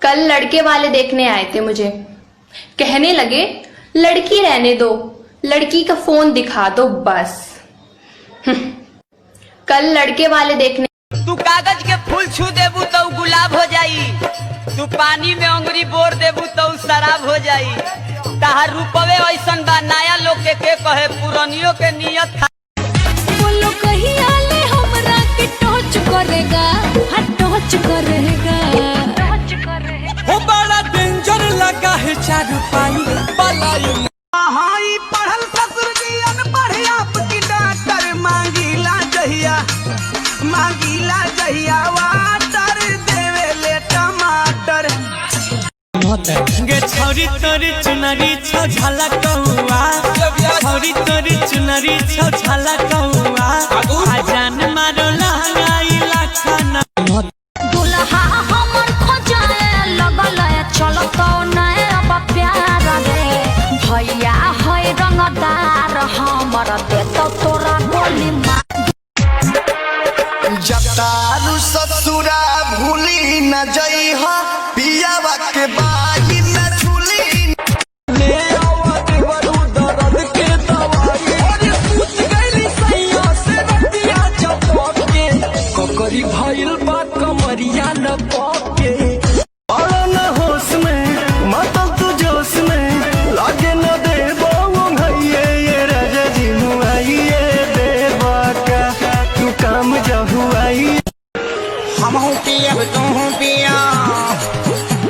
कल लड़के वाले देखने आए थे मुझे, कहने लगे लड़की रहने दो, लड़की का फोन दिखा दो बस। कल लड़के वाले देखने। तू कागज के फूल छू देबू तो गुलाब हो जाई, तू पानी में अंगुरी बोर देबू तो शराब हो जाई। ताहार रूपवे ऐसन बा नया लोग के कहे पुरानियों के नियत था। बोलो कहिया ले हमरा के टच करेगा, हाँ टच करेगा। हो बड़ा डेंजर लगा है चारू पाई पलाई। हाई पढ़ल ससुर जी अनपढ़ आपकी डॉक्टर मांगीला जहिया वाटर देवे ले टमाटर। गे छौरी तोरी चुनरी छौ झाला कौआ, छौरी तोरी चुनरी छौ झाला कौआ। आजान मारो लहंगाई लाखना दुल्हा हमर खोजाए लगल चलत नए अब प्यार रे। भैया है रंगदार हमर देत तोरा गोली मार। जतारू ससुरा भूली न जइहा, पियावा के बाही न झूली। ले आवत वरु दर्द के दवाई, अरे पूछ गइली सैया से रतिया चपक के। ककरी भइल बा कमरिया न पके। अरे न होश में मतलब तू जोश में, लागे न देबो भैये ये राजा जी मुआइए देबा का, तू काम जहुआई। हमहू पियब तूहू पिया,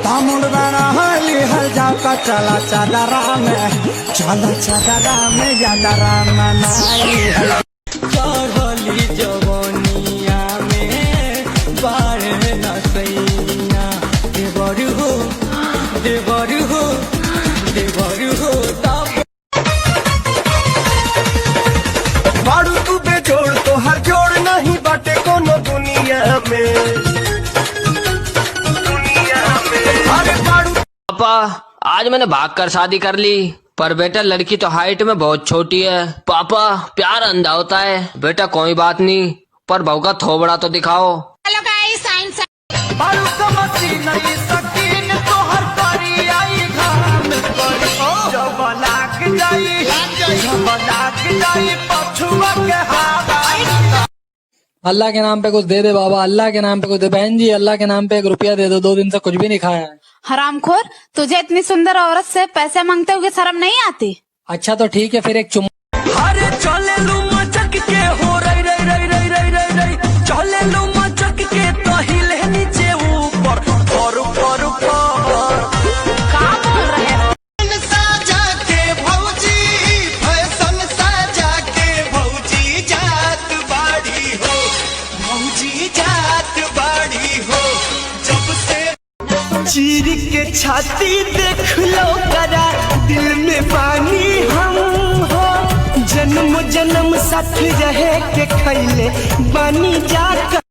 तामुड़ बना हली हल जाका चला चादरा में यादरा मनाई। चढ़ली जवनिया में बारे न सैया, देवर हो बारू तू बेजोड़ तो हर जोड़ नहीं बाटे कोनो दुनिया में। अरे बारू पापा आज मैंने भाग कर शादी कर ली, पर बेटा लड़की तो हाइट में बहुत छोटी है। पापा प्यार अंधा होता है। बेटा कोई बात नहीं, पर बहू का थोबड़ा तो दिखाओ। हेलो गाइस, साइंस बारू कमसी नहीं सकीन तो हर करी आई घाम पर। जब लाग जाई पछुआ के हाथ। अल्लाह के नाम पे कुछ दे दे बाबा, अल्लाह के नाम पे कुछ दे। बहन जी अल्लाह के नाम पे 1 रुपया दे दो, 2 दिन से कुछ भी नहीं खाया है। हरामखोर, तुझे इतनी सुंदर औरत से पैसे मांगते हुए शर्म नहीं आती? अच्छा तो ठीक है फिर एक चुम्मा। अरे चले लू मचक के हो रई चले लू मचक के तो हिले नीचे ऊपर और कहाँ बोल रहे हो? साजा के भौजी फैशन साजा के भौजी जात बाड़ी हो जब से। चीर के छाती देख लो करा दिल में पानी हम हो, जन्म साथ रहे के खैले बानी जा।